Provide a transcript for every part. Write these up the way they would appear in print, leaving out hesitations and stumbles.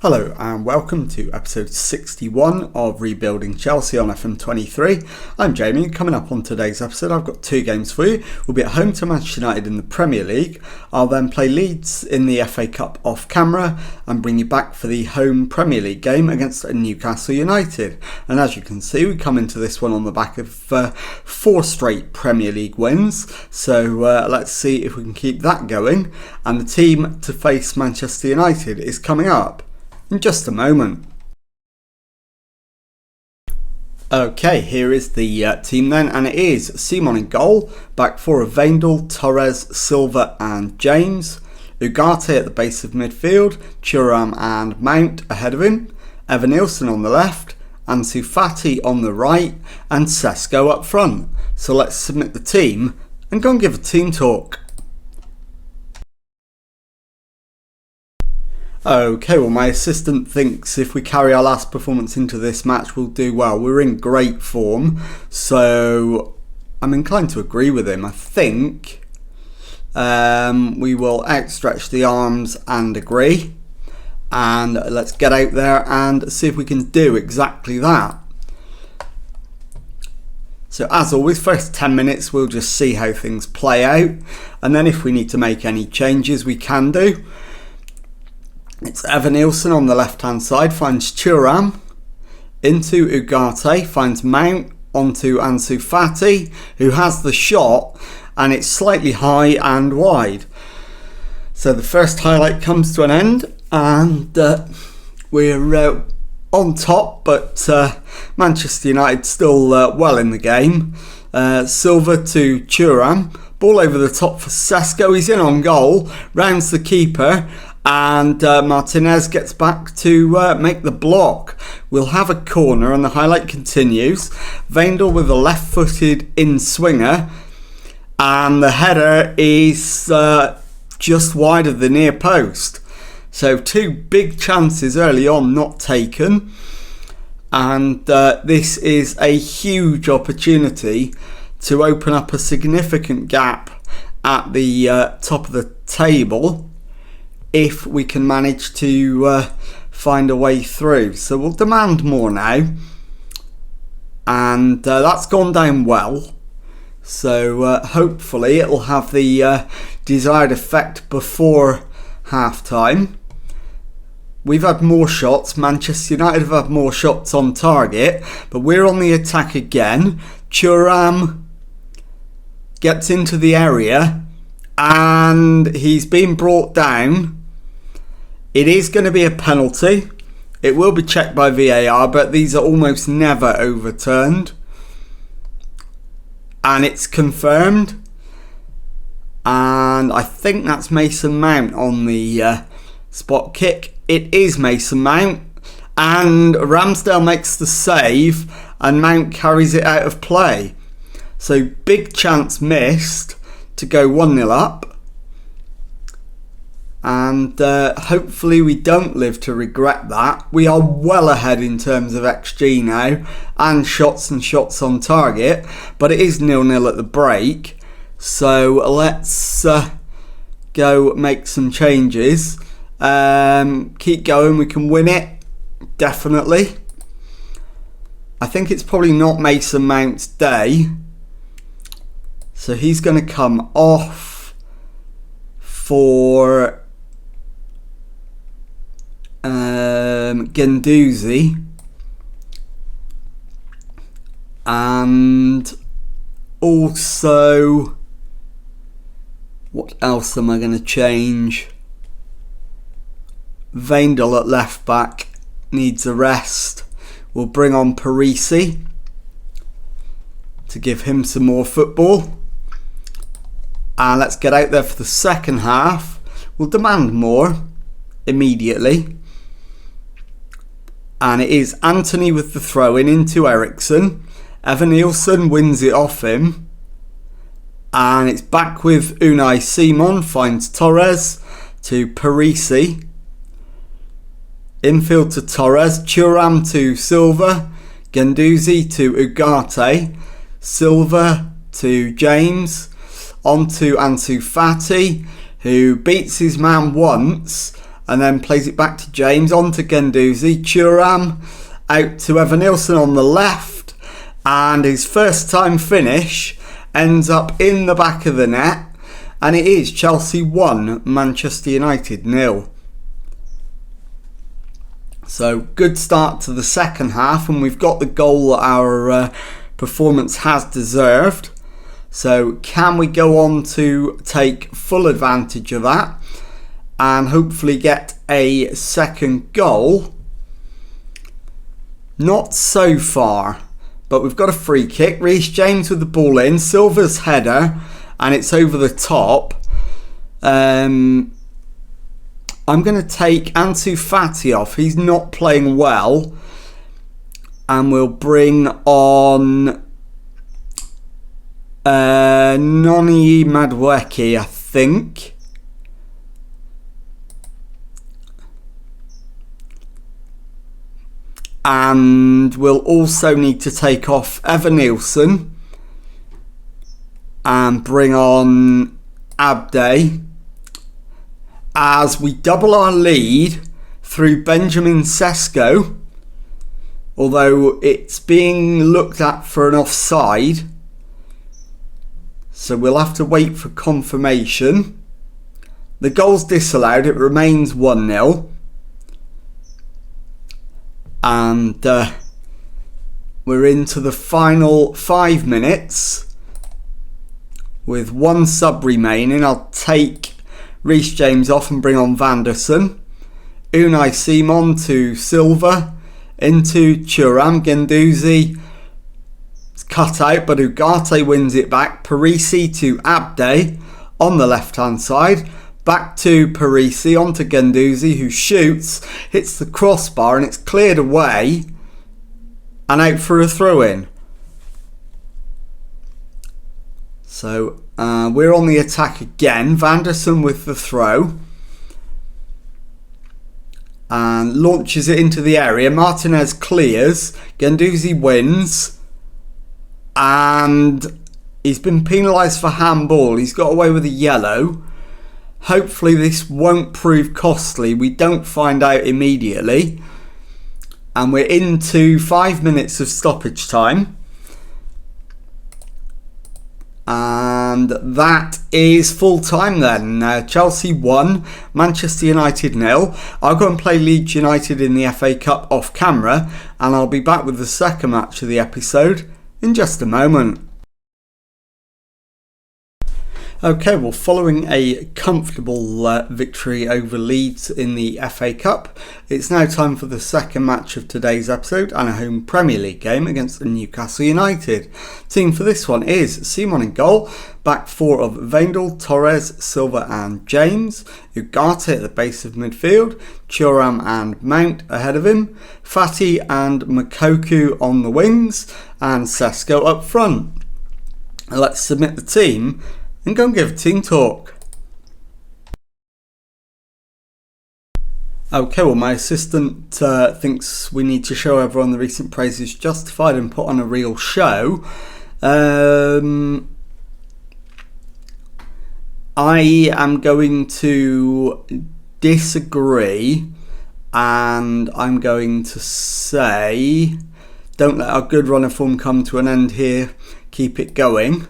Hello and welcome to episode 61 of Rebuilding Chelsea on FM23. I'm Jamie. Coming up on today's episode, I've got two games for you. We'll be at home to Manchester United in the Premier League. I'll then play Leeds in the FA Cup off camera and bring you back for the home Premier League game against Newcastle United. And as you can see, we come into this one on the back of 4 straight Premier League wins. So let's see if we can keep that going. And the team to face Manchester United is coming up in just a moment. Okay, here is the team then, and it is Simon in goal, back four of Wijndal, Torres, Silva and James, Ugarte at the base of midfield, Thuram and Mount ahead of him, Evan-Neilson on the left, Ansu Fati on the right and Sesko up front. So let's submit the team and go and give a team talk. Okay, well my assistant thinks if we carry our last performance into this match we'll do well. We're in great form, so I'm inclined to agree with him. I think we will outstretch the arms and agree, and let's get out there and see if we can do exactly that. So as always, first 10 minutes we'll just see how things play out, and then if we need to make any changes we can do. It's Evan-Neilson on the left hand side, finds Thuram, into Ugarte, finds Mount, onto Ansu Fati, who has the shot, and it's slightly high and wide. So the first highlight comes to an end, and we're on top, but Manchester United still well in the game. Silva to Thuram, ball over the top for Sesko, he's in on goal, rounds the keeper, and Martinez gets back to make the block. We'll have a corner and the highlight continues. Wijndal with a left-footed in-swinger, and the header is just wide of the near post. So 2 big chances early on not taken, and this is a huge opportunity to open up a significant gap at the top of the table if we can manage to find a way through. So we'll demand more now, and that's gone down well, so hopefully it'll have the desired effect before half time. We've had more shots, Manchester United have had more shots on target, but we're on the attack again. Thuram gets into the area and he's been brought down. It is going to be a penalty. It will be checked by VAR, but these are almost never overturned. And it's confirmed. And I think that's Mason Mount on the spot kick. It is Mason Mount. And Ramsdale makes the save and Mount carries it out of play. So big chance missed to go 1-0 up. And hopefully we don't live to regret that. We are well ahead in terms of XG now and shots on target, but it is 0-0 at the break. So let's go make some changes. Keep going, we can win it, definitely. I think it's probably not Mason Mount's day, so he's going to come off for Guendouzi, and also what else am I going to change? Wijndal at left back needs a rest. We'll bring on Parisi to give him some more football, and let's get out there for the second half. We'll demand more immediately. And it is Anthony with the throw-in into Eriksson. Evan-Neilson wins it off him. And it's back with Unai Simon, finds Torres to Parisi. Infield to Torres, Thuram to Silva, Guendouzi to Ugarte, Silva to James, on to Ansu Fati, who beats his man once and then plays it back to James, on to Guendouzi, Thuram out to Evanilson on the left, and his first time finish ends up in the back of the net, and it is Chelsea 1, Manchester United 0. So good start to the second half, and we've got the goal that our performance has deserved. So can we go on to take full advantage of that and hopefully get a second goal? Not so far, but we've got a free kick. Reece James with the ball in, Silva's header, and it's over the top. I'm going to take Ansu Fati off. He's not playing well. And we'll bring on Noni Madueke, I think. And we'll also need to take off Evanilson and bring on Abde, as we double our lead through Benjamin Sesko, although it's being looked at for an offside, so we'll have to wait for confirmation. The goal's disallowed, it remains 1-0. And we're into the final 5 minutes with one sub remaining. I'll take Reece James off and bring on Vanderson. Unai Simon to Silva, into Thuram. Guendouzi, it's cut out, but Ugarte wins it back. Parisi to Abde on the left hand side. Back to Parisi, onto Guendouzi, who shoots, hits the crossbar, and it's cleared away and out for a throw-in. So we're on the attack again. Vanderson with the throw and launches it into the area. Martinez clears. Guendouzi wins, and he's been penalised for handball. He's got away with a yellow. Hopefully this won't prove costly. We don't find out immediately. And we're into 5 minutes of stoppage time. And that is full time then. Chelsea 1, Manchester United 0. I'll go and play Leeds United in the FA Cup off camera, and I'll be back with the second match of the episode in just a moment. Okay, well, following a comfortable victory over Leeds in the FA Cup, it's now time for the second match of today's episode and a home Premier League game against Newcastle United. Team for this one is Simon in goal, back four of Vendel, Torres, Silva and James, Ugarte at the base of midfield, Thuram and Mount ahead of him, Fati and Moukoko on the wings, and Sesko up front. Let's submit the team and go and give a team talk. Okay, well, my assistant thinks we need to show everyone the recent praises justified and put on a real show. I am going to disagree, and I'm going to say, don't let our good run of form come to an end here. Keep it going.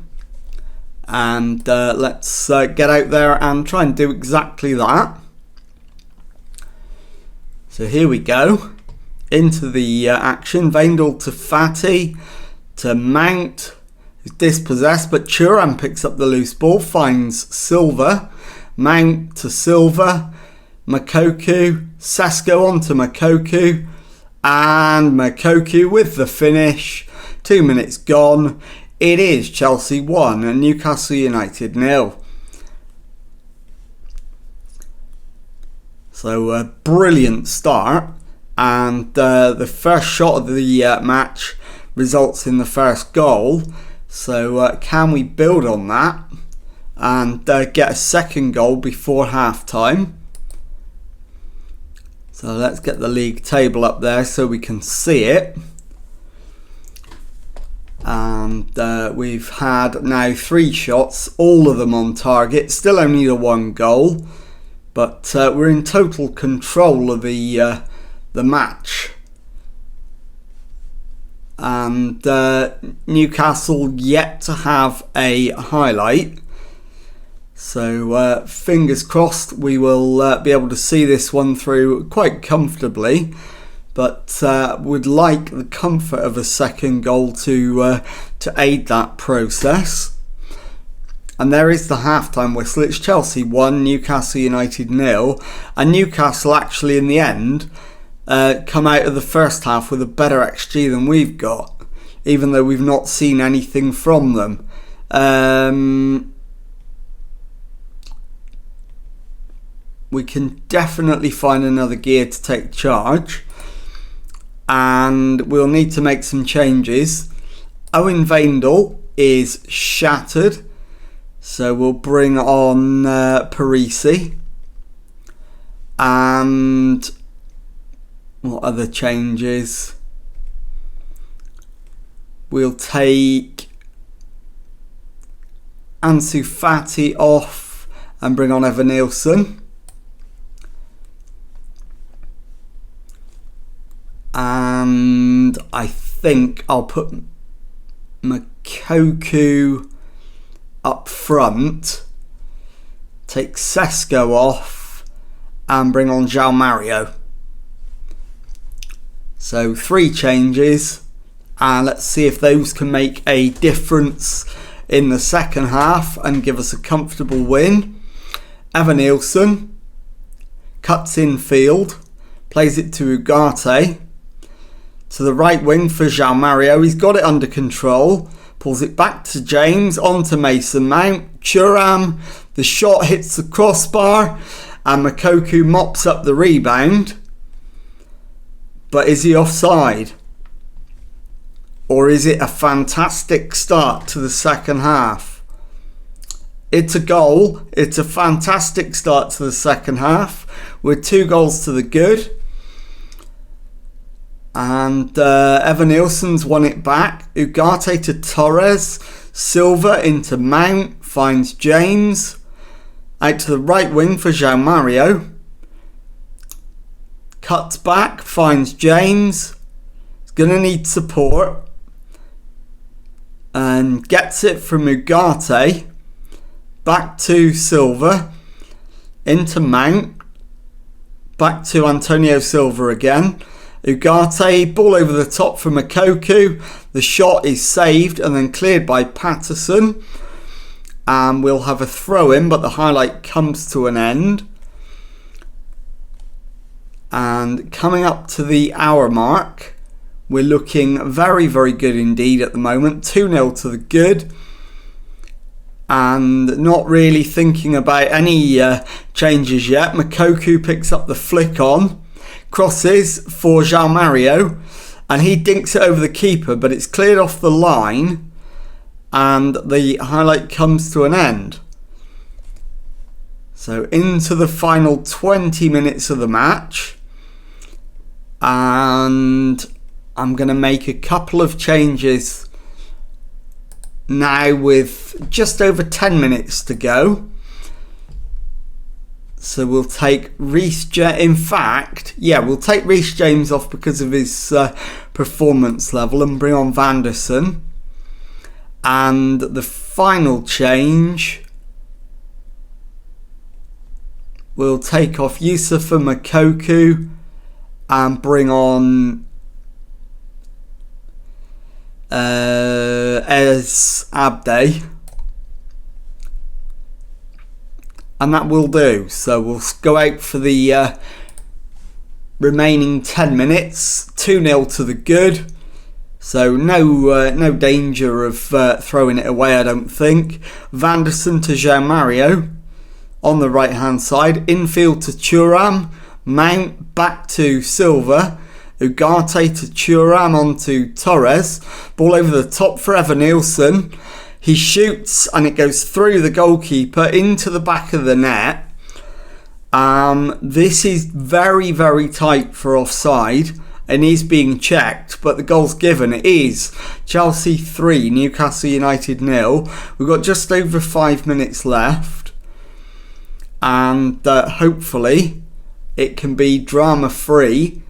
And let's get out there and try and do exactly that. So here we go. Into the action. Vendel to Fati. To Mount. Who's dispossessed, but Thuram picks up the loose ball. Finds Silva. Mount to Silva. Moukoko. Sesko on to Moukoko. And Moukoko with the finish. 2 minutes gone. It is Chelsea 1 and Newcastle United 0. So a brilliant start, and the first shot of the match results in the first goal. So can we build on that and get a second goal before half time? So let's get the league table up there so we can see it. And we've had now 3 shots, all of them on target, still only the 1 goal. But we're in total control of the match. And Newcastle yet to have a highlight. So fingers crossed we will be able to see this one through quite comfortably. But would like the comfort of a second goal to aid that process. And there is the halftime whistle. It's Chelsea 1, Newcastle United 0. And Newcastle actually in the end come out of the first half with a better XG than we've got, even though we've not seen anything from them. We can definitely find another gear to take charge, and we'll need to make some changes. Owen Vandal is shattered, so we'll bring on Parisi. And what other changes? We'll take Ansu Fati off and bring on Evan Nielsen. And I think I'll put Makoku up front, take Sesko off and bring on João Mario. So 3 changes, and let's see if those can make a difference in the second half and give us a comfortable win. Evan Nielsen cuts in field, plays it to Ugarte, to the right wing for João Mario. He's got it under control, pulls it back to James, onto Mason Mount. Thuram, the shot hits the crossbar, and Makoku mops up the rebound. But is he offside? Or is it a fantastic start to the second half? It's a goal. It's a fantastic start to the second half with 2 goals to the good. And Evan Nielsen's won it back. Ugarte to Torres. Silva into Mount. Finds James. Out to the right wing for João Mario. Cuts back. Finds James. He's going to need support. And gets it from Ugarte. Back to Silva. Into Mount. Back to Antonio Silva again. Ugarte, ball over the top for Makoku. The shot is saved and then cleared by Patterson. And we'll have a throw in, but the highlight comes to an end. And coming up to the hour mark, we're looking very, very good indeed at the moment. 2-0 to the good. And not really thinking about any changes yet. Makoku picks up the flick on. Crosses for João Mario, and he dinks it over the keeper, but it's cleared off the line, and the highlight comes to an end. So into the final 20 minutes of the match, and I'm going to make a couple of changes now with just over 10 minutes to go. So we'll take Reece James. In fact, we'll take Reece James off because of his performance level and bring on Vanderson. And the final change, we'll take off Yusufa Makoku and bring on Ez Abde. And that will do. So we'll go out for the remaining 10 minutes. 2-0 to the good. So no danger of throwing it away, I don't think. Vanderson to João Mario on the right hand side. Infield to Thuram. Mount back to Silva. Ugarte to Thuram onto Torres. Ball over the top for Evan Nielsen. He shoots and it goes through the goalkeeper into the back of the net. This is very, very tight for offside and is being checked, but the goal's given. It is Chelsea 3, Newcastle United 0. We've got just over 5 minutes left. and hopefully it can be drama free.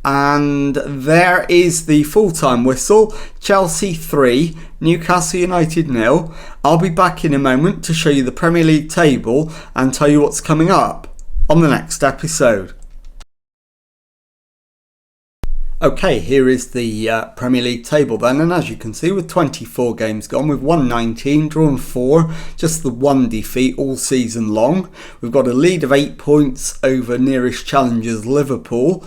And there is the full-time whistle. Chelsea 3, Newcastle United 0. I'll be back in a moment to show you the Premier League table and tell you what's coming up on the next episode. Okay, here is the Premier League table then, and as you can see, with 24 games gone, we've won 19, drawn 4, just the one defeat all season long. We've got a lead of 8 points over nearest challengers Liverpool,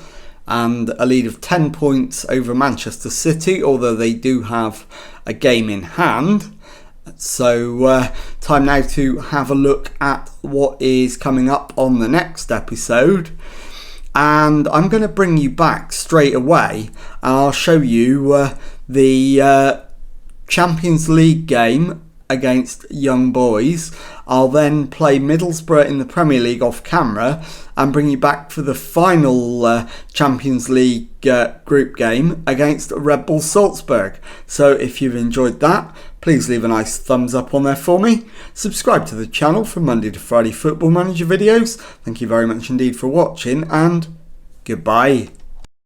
and a lead of 10 points over Manchester City, although they do have a game in hand. So time now to have a look at what is coming up on the next episode. And I'm going to bring you back straight away, and I'll show you the Champions League game against Young Boys. I'll then play Middlesbrough in the Premier League off camera and bring you back for the final Champions League group game against Red Bull Salzburg. So if you've enjoyed that, please leave a nice thumbs up on there for me. Subscribe to the channel for Monday to Friday Football Manager videos. Thank you very much indeed for watching, and goodbye.